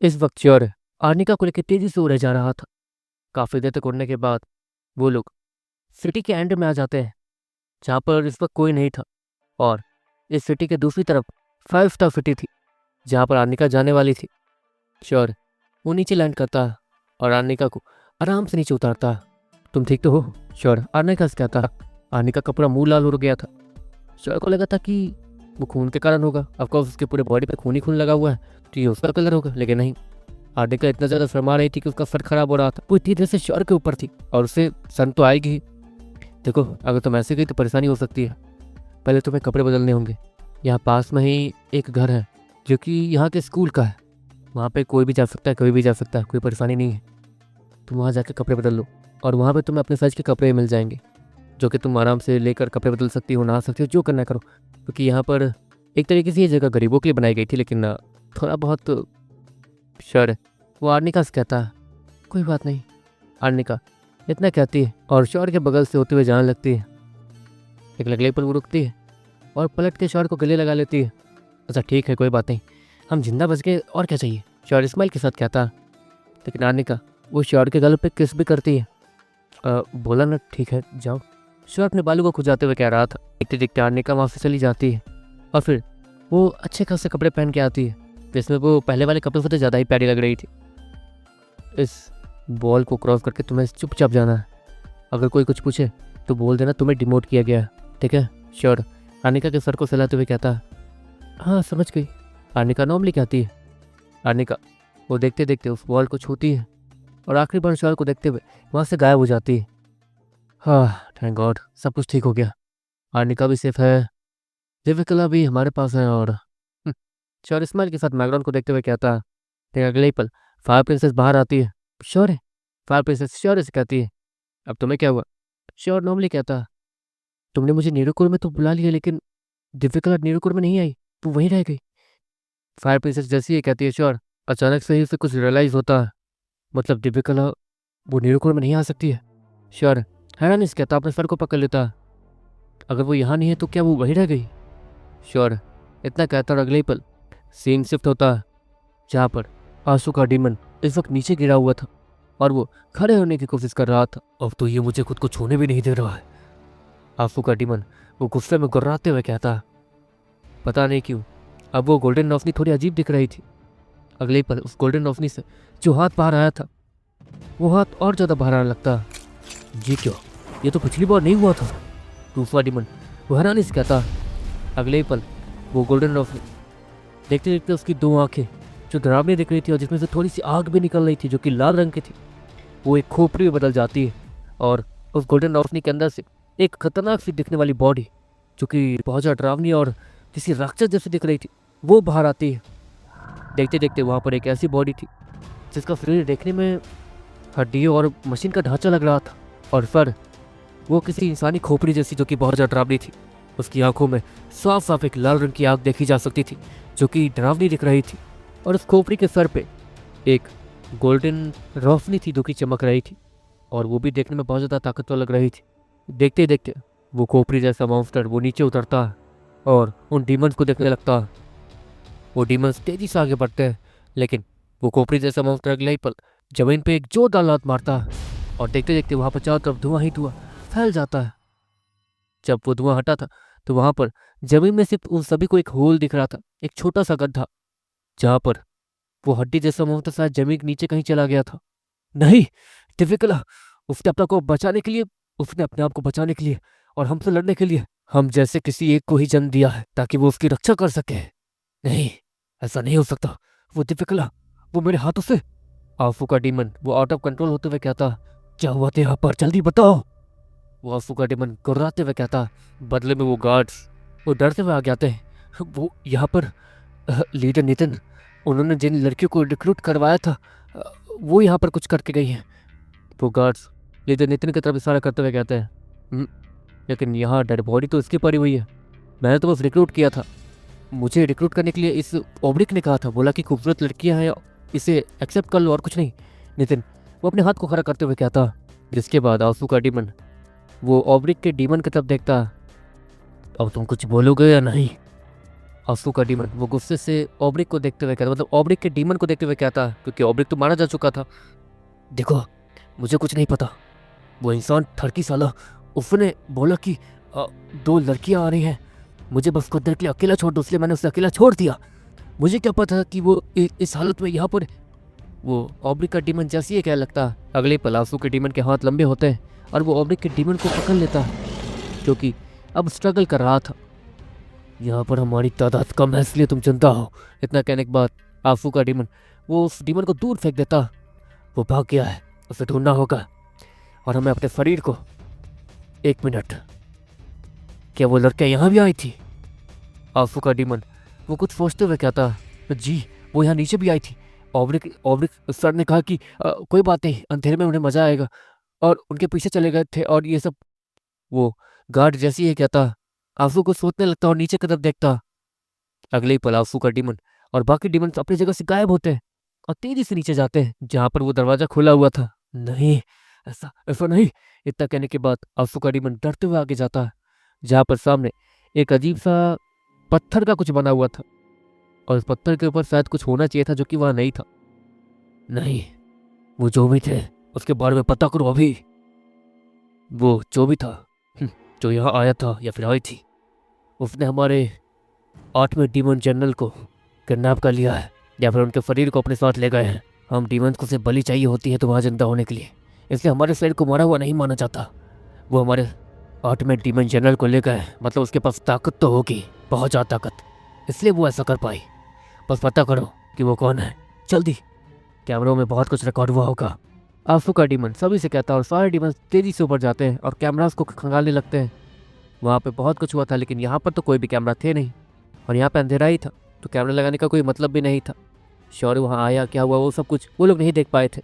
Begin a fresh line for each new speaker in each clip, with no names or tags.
इस वक्त sure arnica को लेकर तेजी से उड़े जा रहा था। काफी देर तक उड़ने के बाद वो लोग सिटी के एंड में आ जाते हैं, जहाँ पर इस वक्त कोई नहीं था। और इस सिटी के दूसरी तरफ 5 स्टार सिटी थी, जहाँ पर आर्निका जाने वाली थी। श्योर वो नीचे लैंड करता है और आर्निका को आराम से नीचे उतारता है। तुम ठीक तो हो? श्योर आर्निका से कहता है। आर्निका का पूरा मुंह लाल हो गया था। श्योर को लगा था कि वो खून के कारण होगा। ऑफकोर्स उसके पूरे बॉडी पे खून ही खून लगा हुआ है, तो ये उसका कलर होगा, लेकिन नहीं। आर्निका इतना ज़्यादा शर्मा रही थी कि उसका सर खराब हो रहा था। वो इतनी देर से श्योर के ऊपर थी और उसे सन तो आएगी ही। देखो, अगर तुम ऐसे गई तो परेशानी हो सकती है। पहले तुम्हें कपड़े बदलने होंगे। यहाँ पास में ही एक घर है जो कि यहाँ के स्कूल का है। वहाँ पे कोई भी जा सकता है, कोई भी जा सकता है, कोई परेशानी नहीं है। तुम वहाँ जाकर कपड़े बदल लो और वहाँ पे तुम्हें अपने साइज के कपड़े मिल जाएंगे, जो कि तुम आराम से लेकर कपड़े बदल सकती हो, नहा सकती हो, जो करना करो। क्योंकि यहाँ पर एक तरीके से ये जगह गरीबों के लिए बनाई गई थी, लेकिन थोड़ा बहुत शर है। वो आर्निका से कहता है, कोई बात नहीं। आर्निका इतना कहती है और शौर के बगल से होते हुए जाने लगती है। एक लगले पर वो रुकती है और पलट के शौर को गले लगा लेती है। अच्छा ठीक है, कोई बात नहीं, हम जिंदा बच गए, और क्या चाहिए? शौर इस्माइल के साथ कहता है। लेकिन आर्निका वो शौर के गले पे किस भी करती है। बोला ना, ठीक है जाओ। शौर अपने बालों को खुजाते हुए कह रहा था। देखते देखते आर्निका वहाँ से चली जाती है और फिर वो अच्छे खासे कपड़े पहन के आती है, जिसमें वो पहले वाले कपड़ों से तो ज़्यादा ही प्यारी लग रही थी। इस बॉल को क्रॉस करके तुम्हें चुपचाप जाना है। अगर कोई कुछ पूछे तो बोल देना तुम्हें डिमोट किया गया है, ठीक है? श्योर। आर्निका के सर को सहलाते हुए कहता है, हाँ समझ गई। आर्निका नॉर्मली कहती है। आर्निका वो देखते देखते उस बॉल को छूती है और आखिरी बार श्योर को देखते हुए वहाँ से गायब हो जाती है। हाँ थैंक गॉड, सब कुछ ठीक हो गया। आर्निका भी सेफ है, दिव्यकला भी हमारे पास है। और श्योर इस्माइल के साथ मैगडॉन को देखते हुए कहता है। लेकिन अगले ही पल फायर प्रिंसेस बाहर आती है। श्योर है? फायर प्रिंसेस श्योर से कहती है, अब तुम्हें क्या हुआ? श्योर नॉर्मली कहता है, तुमने मुझे नीरोकुर में तो बुला लिया, लेकिन दिव्यकला नीरोकुर में नहीं आई, वो वहीं रह गई। फायर प्रिंसेस जैसी ही कहती है श्योर, अचानक से ही उसे कुछ रियलाइज होता है। मतलब दिव्यकला वो नीरोकुर में नहीं आ सकती है। श्योर हैरान इस कहता, अपने सर को पकड़ लेता है। अगर वो यहाँ नहीं है तो क्या वो वहीं रह गई? श्योर इतना कहता और अगले ही पल सीन शिफ्ट होता है, जहाँ पर आंसू का डीमन इस वक्त नीचे गिरा हुआ था और वो खड़े होने की कोशिश कर रहा था। अब तो ये मुझे खुद को छूने भी नहीं दे रहा है। आंसू का डीमन वो गुस्से में गुर्राते हुए कहता, पता नहीं क्यों अब वो गोल्डन रोशनी थोड़ी अजीब दिख रही थी। अगले ही पल उस गोल्डन रोशनी से जो हाथ बाहर आया था, वो हाथ और ज़्यादा बाहर आने लगता। जी क्यों? ये तो पिछली बार नहीं हुआ था। दूसरा डीमन वो हैरानी से कहता। अगले ही पल वो गोल्डन रोशनी देखते देखते उसकी दो आंखें जो डरावनी दिख रही थी और जिसमें से थोड़ी सी आग भी निकल रही थी जो कि लाल रंग की थी, वो एक खोपड़ी में बदल जाती है। और उस गोल्डन रोशनी के अंदर से एक खतरनाक सी दिखने वाली बॉडी जो कि बहुत ज़्यादा डरावनी और किसी राक्षस जैसी दिख रही थी, वो बाहर आती है। देखते देखते वहाँ पर एक ऐसी बॉडी थी जिसका शरीर देखने में हड्डियों और मशीन का ढांचा लग रहा था, और सर वो किसी इंसानी खोपड़ी जैसी जो कि बहुत ज़्यादा डरावनी थी। उसकी आंखों में साफ साफ एक लाल रंग की आग देखी जा सकती थी जो कि डरावनी दिख रही थी। और उस खोपड़ी के सर पे एक गोल्डन रोशनी थी जो कि चमक रही थी, और वो भी देखने में बहुत ज़्यादा ताकतवर लग रही थी। देखते ही देखते वो खोपड़ी जैसा मॉन्स्टर वो नीचे उतरता है और उन डीमंस को देखने लगता है। वो डीमंस तेजी से आगे बढ़ते हैं, लेकिन वो खोपड़ी जैसा मॉन्स्टर अगले ही पल जमीन पे एक जोरदार लात मारता है और देखते देखते वहाँ पर चारों तरफ धुआं ही धुआं फैल जाता है। जब वो धुआं हटा था तो वहाँ पर जमीन में सिर्फ उन सभी को एक होल दिख रहा था, एक छोटा सा गड्ढा, जहाँ पर वो हड्डी जैसा मॉन्स्टर शायद जमीन के नीचे कहीं चला गया था। नहीं, दिव्यकला उसने अपने आप को बचाने के लिए और हमसे लड़ने के लिए हम जैसे किसी एक को ही जन्म दिया है ताकि वो उसकी रक्षा कर सके। नहीं, ऐसा नहीं हो सकता। वो दिव्यकला वो मेरे हाथों से। आंसू का डीमन वो आउट ऑफ कंट्रोल होते हुए कहता, क्या हुआ था यहाँ पर, जल्दी बताओ। वो आंसू का डीमन गुर्राते हुए कहता। बदले में वो गार्ड्स वो डरते हुए आ जाते हैं। वो यहाँ पर लीडर नितिन, उन्होंने जिन लड़कियों को रिक्रूट करवाया था, वो यहाँ पर कुछ करके गई हैं। वो गार्ड्स लीडर नितिन की तरफ इशारा करते हुए कहते हैं, लेकिन यहाँ डेड बॉडी तो इसकी पड़ी हुई है। मैंने तो बस रिक्रूट किया था। मुझे रिक्रूट करने के लिए इस ओब्रिक ने कहा था, बोला कि खूबसूरत लड़कियाँ हैं, इसे एक्सेप्ट कर लो और कुछ नहीं। नितिन वो अपने हाथ को खड़ा करते हुए कहता, जिसके बाद आंसू का डीमन वो ओब्रिक के डीमन की तरफ देखता, अब तुम कुछ बोलोगे या नहीं? आंसू का डीमन वो गुस्से से ऑब्रिक को देखते हुए कहता, मतलब ऑब्रिक के डीमन को देखते हुए कहता, क्योंकि ऑब्रिक तो मारा जा चुका था। देखो मुझे कुछ नहीं पता, वो इंसान ठरकी साला, उसने बोला कि 2 लड़कियां आ रही हैं, मुझे बस कुछ देर के लिए अकेला छोड़ दो, इसलिए मैंने उसे अकेला छोड़ दिया। मुझे क्या पता कि वो इस हालत में यहाँ पर। वो ऑब्रिक का डीमन जैसे ही क्या लगता, अगले पल आंसू के डीमन के हाथ लंबे होते हैं और वो ऑब्रिक के डीमन को पकड़ लेता, क्योंकि अब स्ट्रगल कर रहा था। यहाँ पर हमारी तादाद कम है इसलिए तुम चिंता हो। इतना कहने के बाद आंसू का डीमन वो उस डीमन को दूर फेंक देता। वो भाग गया है, उसे ढूंढना होगा और हमें अपने शरीर को। 1 मिनट, क्या वो लड़कियाँ यहाँ भी आई थी? आंसू का डीमन वो कुछ सोचते हुए कहता, जी वो यहाँ नीचे भी आई थी। ऑब्रिक सर ने कहा कि कोई बात नहीं, अंधेरे में उन्हें मजा आएगा, और उनके पीछे चले गए थे और ये सब। वो गार्ड जैसी ही कहता, आंसू को सोचने लगता और नीचे की तरफ देखता। अगले ही पल आंसू का डीमन और बाकी डीमन अपनी जगह से गायब होते हैं और तेजी से नीचे जाते हैं जहां पर वो दरवाजा खुला हुआ था। नहीं, ऐसा ऐसा नहीं। इतना कहने के बाद आंसू का डीमन डरते हुए आगे जाता है, जहां पर सामने एक अजीब सा पत्थर का कुछ बना हुआ था, और उस पत्थर के ऊपर शायद कुछ होना चाहिए था जो कि वहां नहीं था। नहीं, वो जो भी थे उसके बारे में पता करो अभी। वो जो भी था, जो यहाँ आया था या फिर आई थी, उसने हमारे 8वें डीमन जनरल को किडनैप कर लिया है, या फिर उनके शरीर को अपने साथ ले गए हैं। हम डीमंस को सिर्फ बलि चाहिए होती है तो वहाँ जिंदा होने के लिए, इसलिए हमारे शरीर को मरा हुआ नहीं माना जाता। वो हमारे 8वें डीमन जनरल को ले गए, मतलब उसके पास ताकत तो होगी, बहुत ज़्यादा ताकत, इसलिए वो ऐसा कर पाई। बस पता करो कि वो कौन है, जल्दी। कैमरों में बहुत कुछ रिकॉर्ड हुआ होगा। आंसू का डीमन सभी से कहता है और सारे डीमन तेजी से ऊपर जाते हैं और कैमरास को खंगालने लगते हैं। वहाँ पे बहुत कुछ हुआ था, लेकिन यहाँ पर तो कोई भी कैमरा थे नहीं, और यहाँ पे अंधेरा ही था, तो कैमरा लगाने का कोई मतलब भी नहीं था। शौर्य वहाँ आया, क्या हुआ, वो सब कुछ वो लोग नहीं देख पाए थे।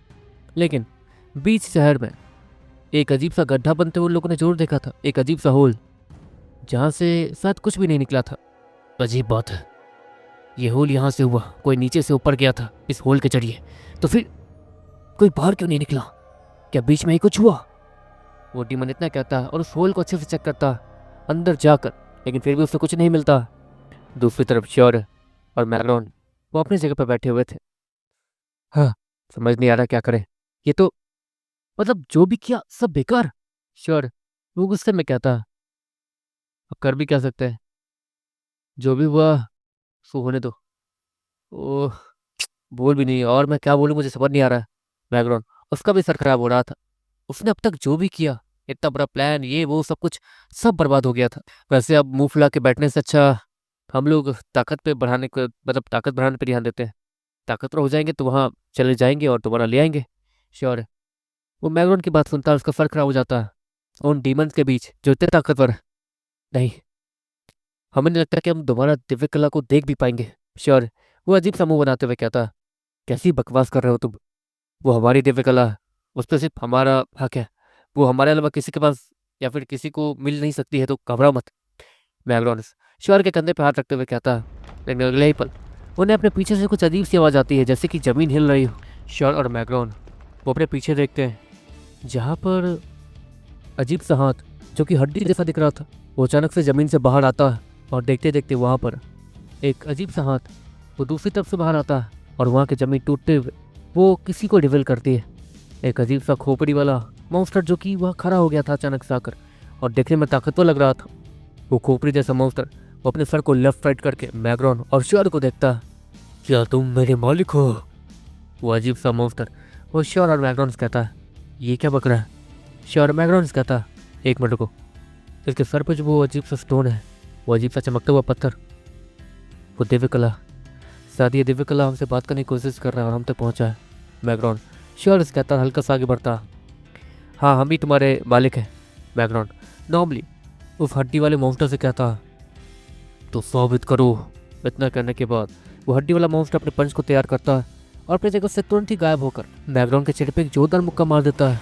लेकिन बीच शहर में एक अजीब सा गड्ढा बनते हुए उन लोगों ने जरूर देखा था, एक अजीब सा होल, जहाँ से शायद कुछ भी नहीं निकला था। अजीब बात है, ये होल यहाँ से हुआ, कोई नीचे से ऊपर गया था इस होल के जरिए, तो फिर कोई बाहर क्यों नहीं निकला? क्या बीच में ही कुछ हुआ? वो डीमन इतना कहता है और उस होल को अच्छे से चेक करता अंदर जाकर, लेकिन फिर भी उससे कुछ नहीं मिलता। दूसरी तरफ शौर्य और मैग्रॉन वो अपनी जगह पर बैठे हुए थे। हाँ, समझ नहीं आ रहा क्या करें, ये तो मतलब जो भी किया सब बेकार। शौर्य वो गुस्से में कहता, अब कर भी क्या सकते हैं, जो भी हुआ सो होने दो। ओह, बोल भी नहीं, और मैं क्या बोलूं, मुझे समझ नहीं आ रहा है। मैग्रॉन उसका भी सर खराब हो रहा था, उसने अब तक जो भी किया, इतना बड़ा प्लान, ये वो सब कुछ, सब बर्बाद हो गया था। वैसे अब मुंह फुला के बैठने से अच्छा हम लोग ताकत पे बढ़ाने को, मतलब ताकत बढ़ाने पे ध्यान देते हैं। ताकतवर हो जाएंगे तो वहाँ चले जाएंगे और दोबारा ले आएंगे। श्योर है। वो मैग्रॉन की बात सुनता है, उसका सर खराब हो जाता है। उन डीमंस के बीच जो इतने ताकतवर नहीं, हमें नहीं लगता कि हम दोबारा दिव्य कला को देख भी पाएंगे। श्योर। वो अजीब सा मुंह बनाते हुए कहता, कैसी बकवास कर रहे हो तुम, वो हमारी दिव्य कला है, उस पर सिर्फ हमारा हक है, वो हमारे अलावा किसी के पास या फिर किसी को मिल नहीं सकती है, तो घबराओ मत। मैग्रॉनस श्योर के कंधे पर हाथ रखते हुए कहता, लेकिन अगले ही पल उन्हें अपने पीछे से कुछ अजीब सी आवाज़ आती है, जैसे कि ज़मीन हिल रही हो। श्योर और मैग्रॉन वो अपने पीछे देखते हैं, जहाँ पर अजीब सा हाथ जो कि हड्डी जैसा दिख रहा था, वो अचानक से ज़मीन से बाहर आता है, और देखते देखते वहाँ पर एक अजीब सा हाथ वो दूसरी तरफ से बाहर आता है, और वहाँ की ज़मीन टूटते हुए वो किसी को रिवील करती है। एक अजीब सा खोपड़ी वाला मॉन्स्टर जो कि वहाँ खड़ा हो गया था अचानक से आकर, और देखने में ताकतवर लग रहा था। वो खोपड़ी जैसा मॉन्स्टर वो अपने सर को लेफ्ट राइट करके मैग्रॉन और श्योर को देखता, क्या तुम मेरे मालिक हो? वो अजीब सा मॉन्स्टर वो श्योर और मैग्रॉन से कहता, ये क्या बक रहा है? श्योर मैग्रॉन से कहता, 1 मिनट को, इसके सर पे जो वो अजीब सा स्टोन है, वो अजीब सा चमकता हुआ पत्थर, वो दिव्य कला, शायद ये दिव्य कला हमसे बात करने की कोशिश कर रहा है और हम तक पहुँचा है। मैग्रॉन श्योर से कहता, हल्का सा आगे बढ़ता, हाँ हम ही तुम्हारे मालिक हैं। मैग्रॉन नॉर्मली उस हड्डी वाले मॉन्स्टर से कहता, तो साबित करो। इतना करने के बाद वो हड्डी वाला मॉन्स्टर अपने पंच को तैयार करता है और अपनी जगह से तुरंत ही गायब होकर मैग्रॉन के चेहरे पे एक जोरदार मुक्का मार देता है,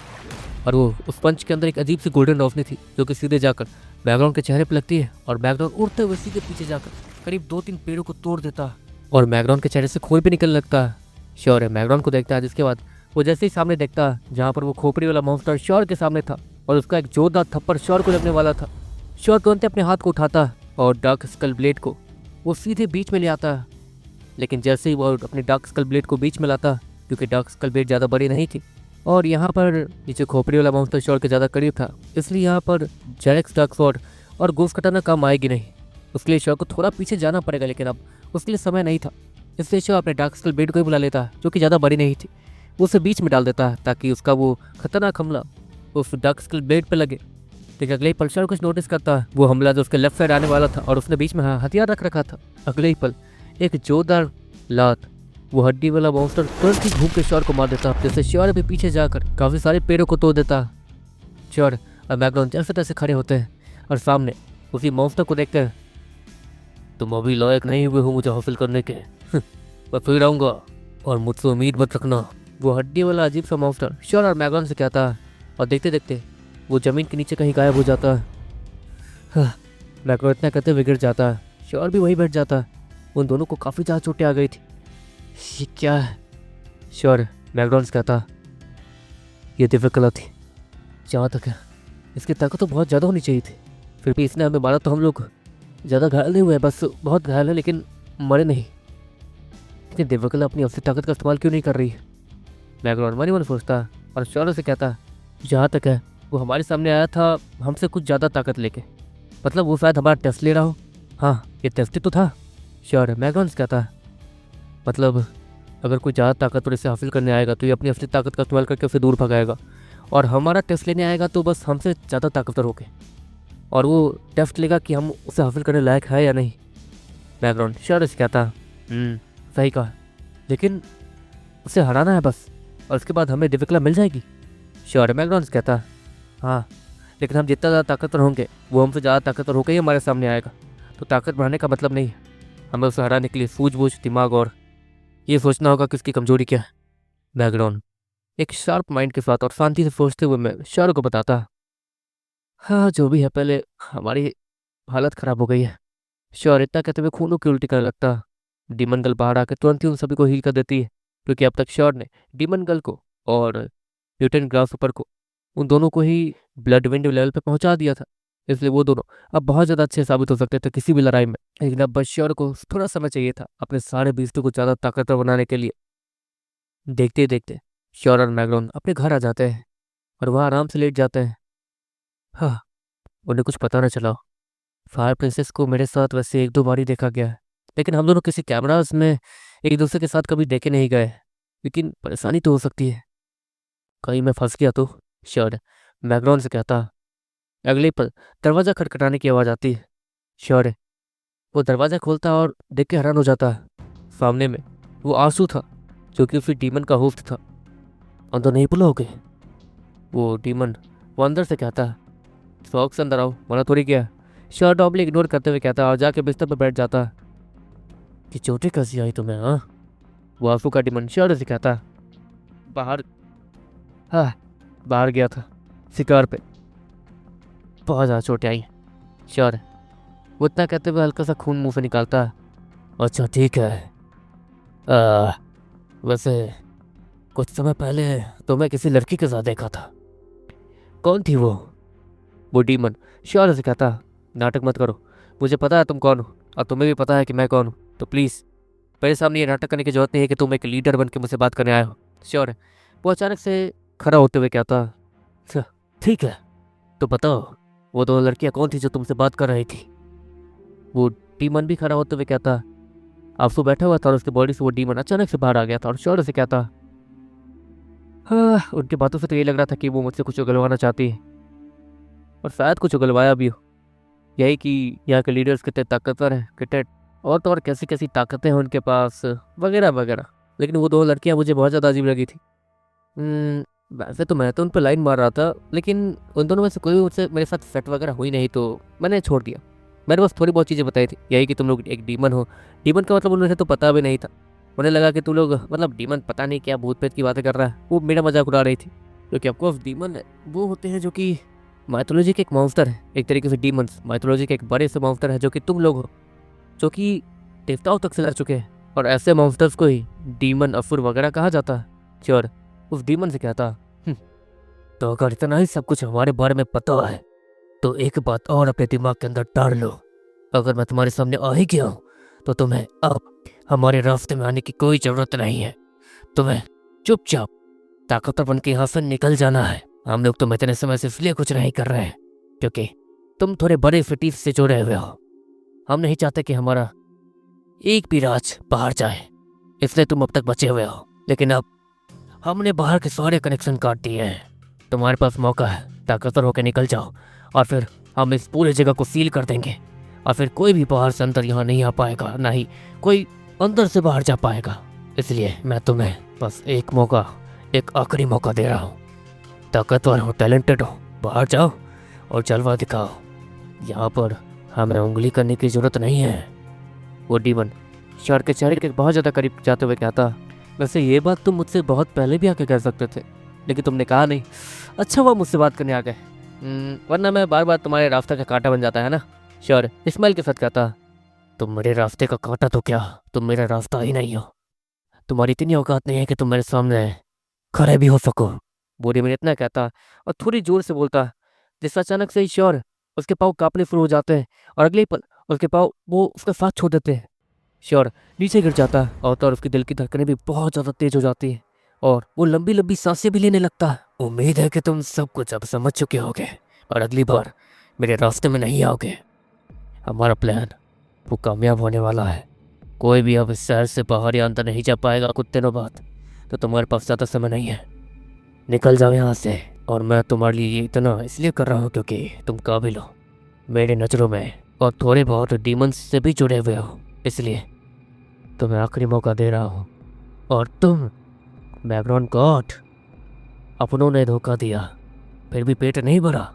और वो उस पंच के अंदर एक अजीब सी गोल्डन रोशनी थी जो कि सीधे जाकर मैग्रॉन के चेहरे पर लगती है, और मैग्रॉन उड़ते हुए सीधे पीछे जाकर करीब 2-3 पेड़ों को तोड़ देता है, और मैग्रॉन के चेहरे से खून भी निकलने लगता है। श्योर है मैग्रॉन को देखता है, जिसके बाद वो जैसे ही सामने देखता है जहाँ पर वो खोपड़ी वाला मॉन्स्टर श्योर के सामने था, और उसका एक जोरदार थप्पड़ श्योर को लगने वाला था। श्योर तुरंत अपने हाथ को उठाता है और डार्क स्कल ब्लेड को वो सीधे बीच में ले आता है। लेकिन जैसे ही वो अपने डार्क स्कल ब्लेड को बीच में लाता, क्योंकि डार्क स्कल ब्लेड ज़्यादा बड़ी नहीं थी और यहाँ पर नीचे खोपड़ी वाला मॉन्स्टर श्योर के ज़्यादा करीब था, इसलिए यहाँ पर जेरेक्स डार्क स्वॉर्ड और गोस्ट कटाना काम आएगी नहीं। उसके लिए श्योर को थोड़ा पीछे जाना पड़ेगा, लेकिन अब उसके लिए समय नहीं था। इसलिए श्योर अपने डार्क स्कल ब्लेड को ही बुला लेता है, जो कि ज़्यादा बड़ी नहीं थी। वो उसे बीच में डाल देता है ताकि उसका वो खतरनाक हमला उस डार्क स्कल ब्लेड पर लगे। लेकिन अगले ही पल श्योर कुछ नोटिस करता है, वो हमला जो उसके लेफ्ट साइड आने वाला था और उसने बीच में हथियार रख रखा था। अगले ही पल एक जोरदार लात वो हड्डी वाला मॉन्स्टर तुरंत ही घूम के श्योर को मार देता, जैसे श्योर भी पीछे जाकर काफी सारे पेड़ों को तोड़ देता। श्योर और मैगलॉन जैसे तैसे खड़े होते हैं और सामने उसी मॉन्स्टर को देखते हैं। तुम अभी लायक नहीं हुए हो मुझे हासिल करने के, मैं फिर आऊंगा और मुझसे उम्मीद मत रखना। वो हड्डी वाला अजीब सा मॉन्स्टर श्योर और मैगलॉन से कहता है और देखते देखते वो जमीन के नीचे कहीं गायब हो जाता है। मैगलॉन इतना कहते हुए गिर जाता है, श्योर भी वहीं बैठ जाता है। उन दोनों को काफ़ी ज़्यादा चोटें आ गई थी। ये क्या है? श्योर मैकडॉनल्ड्स कहता, ये दिव्य कला थी। जहाँ तक है इसकी ताकत तो बहुत ज़्यादा होनी चाहिए थी, फिर भी इसने हमें मारा तो हम लोग ज़्यादा घायल नहीं हुए, बस बहुत घायल है लेकिन मरे नहीं। लेकिन दिव्य कला अपनी असली ताकत का इस्तेमाल क्यों नहीं कर रही है? मैकडॉन मन ही मन सोचता है और श्योर से कहता, जहाँ तक है वो हमारे सामने आया था हमसे कुछ ज़्यादा ताकत लेके, मतलब वो शायद हमारा टेस्ट ले रहा हो। हाँ ये टेस्ट तो था। श्योर मैकडॉनल्ड्स कहता है, मतलब अगर कोई ज़्यादा ताकतवर इसे हासिल करने आएगा तो ये अपनी असली ताकत का इस्तेमाल करके उसे दूर भगाएगा, और हमारा टेस्ट लेने आएगा तो बस हमसे ज़्यादा ताकतवर होके, और वो टेस्ट लेगा कि हम उसे हासिल करने लायक है या नहीं। बैकग्राउंड श्योर से कहता, सही कहा, लेकिन उसे हराना है बस, और उसके बाद हमें दिव्य कला मिल जाएगी। श्योर बैकग्राउंड कहता, हाँ लेकिन हम जितना ज़्यादा ताकतवर होंगे वो हमसे ज़्यादा ताकतवर होकर ही हमारे सामने आएगा, तो ताकत बढ़ाने का मतलब नहीं है। हमें उसे हराने के लिए सूझबूझ, दिमाग और ये सोचना होगा कि उसकी कमजोरी क्या है। बैकग्राउंड एक शार्प माइंड के साथ और शांति से सोचते हुए मैं श्योर को बताता, हाँ जो भी है पहले हमारी हालत ख़राब हो गई है। श्योर इतना कहते हुए खूनों की उल्टी करने लगता। डीमन गर्ल बाहर आकर तुरंत ही उन सभी को हील कर देती है, क्योंकि अब तक श्योर ने डीमन गर्ल को और म्यूटेंट ग्रासहॉपर को, उन दोनों को ही ब्लड विंड लेवल पे पहुंचा दिया था, इसलिए वो दोनों अब बहुत ज़्यादा अच्छे साबित हो सकते थे किसी भी लड़ाई में। लेकिन अब बस श्योर को थोड़ा समय चाहिए था अपने सारे बीस्तों को ज़्यादा ताकतवर बनाने के लिए। देखते देखते श्योर और मैगलोन अपने घर आ जाते हैं और वह आराम से लेट जाते हैं। हाँ उन्हें कुछ पता न चला। फायर प्रिंसेस को मेरे साथ वैसे एक दो बार ही देखा गया है, लेकिन हम दोनों किसी कैमरास में एक दूसरे के साथ कभी देखे नहीं गए। लेकिन परेशानी तो हो सकती है, कहीं मैं फंस गया तो। श्योर मैगलोन से कहता। अगले पल दरवाज़ा खटखटाने की आवाज़ आती है। श्योर वो दरवाज़ा खोलता और देख के हैरान हो जाता है। सामने में वो आंसू था, जो कि उसी डीमन का होस्ट था। अंदर नहीं बुलाओगे? वो डीमन वो अंदर से कहता है, शौक से अंदर आओ, मना थोड़ी किया। श्योर डॉबली इग्नोर करते हुए कहता है और जाके बिस्तर पर बैठ जाता है। कि चोटें कैसी आई तुम्हें? हाँ वो आंसू का डीमन श्योर से कहता है, बाहर गया था शिकार पे, बहुत ज़्यादा चोटें आई। श्योर वो इतना कहते हुए हल्का सा खून मुंह से निकालता है। अच्छा ठीक है, वैसे कुछ समय पहले तो मैं किसी लड़की के साथ देखा था। कौन थी वो डीमन श्योर से कहता, नाटक मत करो, मुझे पता है तुम कौन हो और तुम्हें भी पता है कि मैं कौन हूँ, तो प्लीज़ मेरे सामने ये नाटक करने की जरूरत नहीं है कि तुम एक लीडर बन के मुझसे बात करने आए हो। श्योर वो अचानक से खड़ा होते हुए कहता, ठीक है तो बताओ वो दो लड़कियाँ कौन थी जो तुमसे बात कर रही थी? वो डीमन भी खड़ा होते हुए कहता, आंसू बैठा हुआ था और उसके बॉडी से वो डीमन अचानक से बाहर आ गया था और श्योर से कहता, हाँ उनकी बातों से तो ये लग रहा था कि वो मुझसे कुछ उगलवाना चाहती है, और शायद कुछ उगलवाया भी हो। यही कि यहाँ के लीडर्स कितने ताकतवर हैं, कितने और तो और कैसी कैसी ताकतें हैं उनके पास, वगैरह वगैरह। लेकिन वो दो लड़कियाँ मुझे बहुत ज़्यादा अजीब लगी थी। वैसे तो मैं तो उन पर लाइन मार रहा था, लेकिन उन दोनों में से कोई मुझसे मेरे साथ सेट वगैरह हुई नहीं, तो मैंने छोड़ दिया। मैंने बस थोड़ी बहुत चीज़ें बताई थी, यही कि तुम लोग एक डीमन हो। डीमन का मतलब उन्हें तो पता भी नहीं था, उन्हें लगा कि तुम लोग मतलब डीमन पता नहीं क्या भूत प्रेत की बातें कर रहा है, वो मेरा मजाक उड़ा रही थी। क्योंकि ऑफकोर्स डीमन वो होते हैं जो कि माइथोलॉजी के एक मॉन्स्टर है, एक तरीके से डीमंस माइथोलॉजी के एक बड़े से मॉन्स्टर है, जो कि तुम लोग हो, जो कि देवताओं तक से लड़ चुके हैं, और ऐसे मॉन्स्टर्स को ही डीमन असुर वगैरह कहा जाता है। श्योर उस डीमन से कहता, तो अगर इतना ही सब कुछ हमारे बारे में पता है तो एक बात और अपने दिमाग के अंदर डाल लो, अगर मैं तुम्हारे सामने आ ही गया हूँ तो तुम्हें अब हमारे रास्ते में आने की कोई ज़रूरत नहीं है। तुम्हें चुपचाप ताकतवर बन के यहाँ से निकल जाना है। हम लोग तुम इतने समय से इसलिए कुछ नहीं कर रहे हैं क्योंकि तुम थोड़े बड़े सिटीज से जुड़े हुए हो। हम नहीं चाहते कि हमारा एक भी राज बाहर जाए, इसलिए तुम अब तक बचे हुए हो। लेकिन अब हमने बाहर के सारे कनेक्शन काट दिए हैं। तुम्हारे पास मौका है, ताकतवर होकर निकल जाओ और फिर हम इस पूरी जगह को सील कर देंगे और फिर कोई भी बाहर से अंदर यहाँ नहीं आ पाएगा, ना ही कोई अंदर से बाहर जा पाएगा। इसलिए मैं तुम्हें बस एक मौका, एक आखिरी मौका दे रहा हूँ। ताकतवर हो, टैलेंटेड हो, बाहर जाओ और जलवा दिखाओ। यहाँ पर हमें उंगली करने की जरूरत नहीं है। वो डीमन शहर के चेहरे के बहुत ज़्यादा करीब जाते हुए कहता, वैसे ये बात तुम मुझसे बहुत पहले भी आके कह सकते थे, लेकिन तुमने कहा नहीं। अच्छा हुआ मुझसे बात करने आ गए, वरना मैं बार बार तुम्हारे रास्ते का कांटा बन जाता है ना। श्योर इस्माइल के साथ कहता, तुम मेरे रास्ते का कांटा तो क्या, तुम मेरा रास्ता ही नहीं हो। तुम्हारी इतनी औकात नहीं है कि तुम मेरे सामने खड़े भी हो सको। बूढ़ी में इतना कहता और थोड़ी जोर से बोलता, जिससे अचानक से ही श्योर उसके पाँव कांपने शुरू हो जाते हैं और अगले पल उसके पाँव वो उसका साथ छोड़ देते हैं। श्योर नीचे गिर जाता है और उसकी दिल की धड़कनें भी बहुत ज़्यादा तेज हो जाती है और वो लंबी लंबी सांसें भी लेने लगता है। उम्मीद है कि तुम सब कुछ अब समझ चुके होगे और अगली बार मेरे रास्ते में नहीं आओगे। हमारा प्लान वो कामयाब होने वाला है। कोई भी अब इस शहर से बाहर या अंदर नहीं जा पाएगा कुछ दिनों बाद, तो तुम्हारे पास ज़्यादा समय नहीं है। निकल जाओ यहाँ से। और मैं तुम्हारे लिए ये इतना इसलिए कर रहा हूँ क्योंकि तुम काबिल हो मेरी नज़रों में और थोड़े बहुत डीमंस से भी जुड़े हुए हो, इसलिए तुम्हें आखिरी मौका दे रहा हूँ। और तुम मैग्रॉन गॉड, अपनों ने धोखा दिया फिर भी पेट नहीं भरा।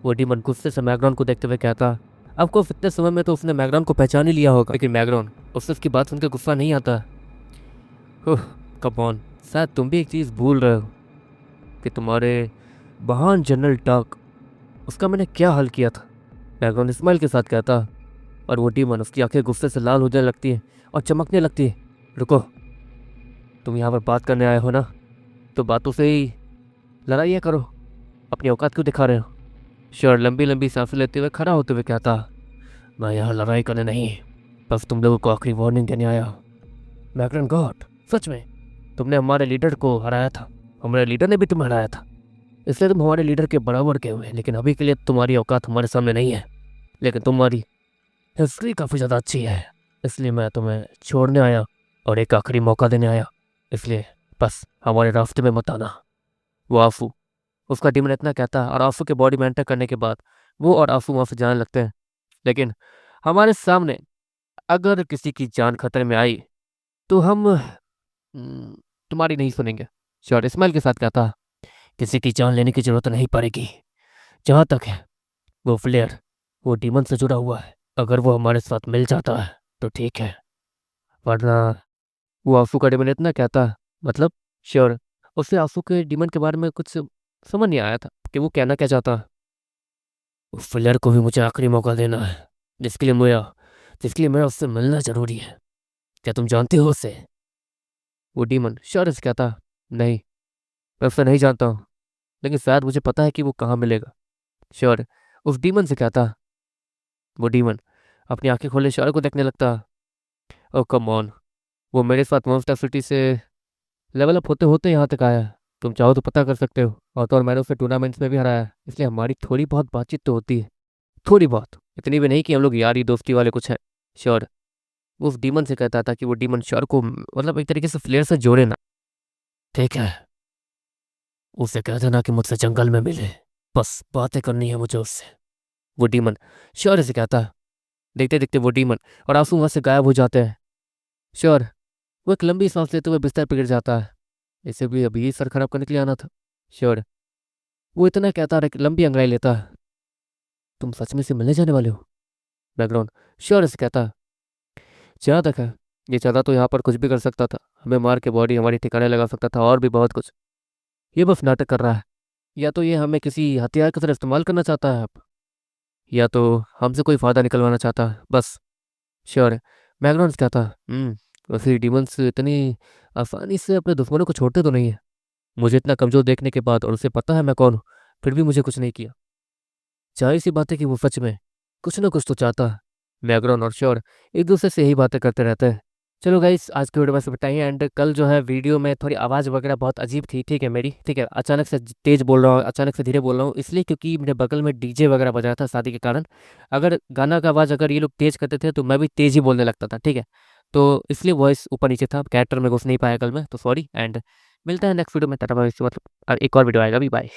वो डीमन गुस्से से मैग्रॉन को देखते हुए कहता, आपको इतने समय में तो उसने मैग्रॉन को पहचान ही लिया होगा, लेकिन मैग्रॉन उससे उसकी बात सुनकर गुस्सा नहीं आता। कम ऑन, शायद तुम भी एक चीज़ भूल रहे हो कि तुम्हारे महान जनरल टाक, उसका मैंने क्या हाल किया था। मैग्रॉन इस्माइल के साथ कहता और वो डीमन उसकी आंखें गुस्से से लाल होने लगती है और चमकने लगती है। रुको, तुम यहाँ पर बात करने आए हो ना, तो बातों से ही लड़ाइयाँ करो, अपनी औकात क्यों दिखा रहे हो। श्योर लंबी लंबी सांसें लेते हुए खड़ा होते हुए कहता, मैं यहाँ लड़ाई करने नहीं, बस तुम लोगों को आखिरी वार्निंग देने आया हूँ। मैग्रॉन गॉड, सच में तुमने हमारे लीडर को हराया था, हमारे लीडर ने भी तुम्हें हराया था, इसलिए तुम हमारे लीडर के बराबर के हुए। लेकिन अभी के लिए तुम्हारी औकात हमारे सामने नहीं है, लेकिन तुम्हारी हिस्ट्री काफ़ी ज़्यादा अच्छी है, इसलिए मैं तुम्हें छोड़ने आया और एक आखिरी मौका देने आया। इसलिए बस हमारे रास्ते में मत आना। वो आंसू, उसका डीमन इतना कहता है और आंसू के बॉडी में एंटर करने के बाद वो और आंसू वहाँ से जाने लगते हैं। लेकिन हमारे सामने अगर किसी की जान खतरे में आई तो हम तुम्हारी नहीं सुनेंगे। श्योर इस्माइल के साथ कहता, किसी की जान लेने की जरूरत नहीं पड़ेगी। जहाँ तक है वो फ्लेयर वो डीमन से जुड़ा हुआ है, अगर वो हमारे साथ मिल जाता है तो ठीक है, वरना वो आंसू का डीमन इतना कहता, मतलब श्योर उससे आंसू के डीमन के बारे में कुछ समझ नहीं आया था कि वो कहना क्या चाहता। उस फ्लेयर को भी मुझे आखिरी मौका देना है, जिसके लिए मेरा उससे मिलना जरूरी है। क्या तुम जानते हो उसे। वो डीमन श्योर से कहता, नहीं मैं उससे नहीं जानता हूँ, लेकिन शायद मुझे पता है कि वो कहाँ मिलेगा। श्योर उस डीमन से कहता। वो डीमन अपनी आंखें खोले श्योर को देखने लगता। ओ कम ऑन, वो मेरे साथ मॉन्स्टर सिटी से लेवल अप होते होते यहाँ तक आया, तुम चाहो तो पता कर सकते हो। और मैंने उसे टूर्नामेंट्स में भी हराया, इसलिए हमारी थोड़ी बहुत बातचीत तो होती है, थोड़ी बहुत, इतनी भी नहीं कि हम लोग यारी दोस्ती वाले कुछ है। श्योर उस डीमन से कहता था कि वो डीमन श्योर को मतलब एक तरीके से फ्लेयर से जोड़े ना। ठीक है, उसे कह देना कि मुझसे जंगल में मिले, बस बातें करनी है मुझे उससे। वो डीमन श्योर से कहता। देखते देखते वो डीमन और आंसू वहाँ से गायब हो जाते हैं। श्योर वो एक लंबी सांस लेते हुए बिस्तर पर गिर जाता है, इसे भी अभी सर खराब करने के लिए आना था। श्योर वो इतना कहता है, लंबी अंगड़ाई लेता है। तुम सच में से मिलने जाने वाले हो। बैकग्राउंड श्योर से कहता, जहाँ तक है ये चाहता तो यहाँ पर कुछ भी कर सकता था, हमें मार के बॉडी हमारी ठिकाने लगा सकता था और भी बहुत कुछ। ये बस नाटक कर रहा है, या तो ये हमें किसी हथियार की तरह इस्तेमाल करना चाहता है अब, या तो हमसे कोई फ़ायदा निकलवाना चाहता है बस। श्योर बैकग्राउंड कहता, वैसे डीमंस इतनी आसानी से अपने दुश्मनों को छोड़ते तो नहीं है। मुझे इतना कमज़ोर देखने के बाद और उसे पता है मैं कौन हूँ, फिर भी मुझे कुछ नहीं किया। जाहिर सी बात है कि वो सच में कुछ ना कुछ तो चाहता है, मैग्रॉन और श्योर एक दूसरे से यही बातें करते रहते हैं। चलो गाइस, आज की वीडियो बस बताइए। एंड कल जो है वीडियो में थोड़ी आवाज़ वगैरह बहुत अजीब थी, ठीक है मेरी, ठीक है। अचानक से तेज़ बोल रहा हूँ, अचानक से धीरे बोल रहा हूँ, इसलिए क्योंकि मेरे बगल में डीजे वगैरह बज रहा था शादी के कारण। अगर गाना का आवाज़ अगर ये लोग तेज़ करते थे तो मैं भी तेज़ ही बोलने लगता था, ठीक है। तो इसलिए वॉइस ऊपर नीचे था, कैरेक्टर में घुस नहीं पाया कल मैं, तो सॉरी। एंड मिलता है नेक्स्ट वीडियो में, टाटा बाय, मतलब एक और वीडियो आएगा भी, बाय।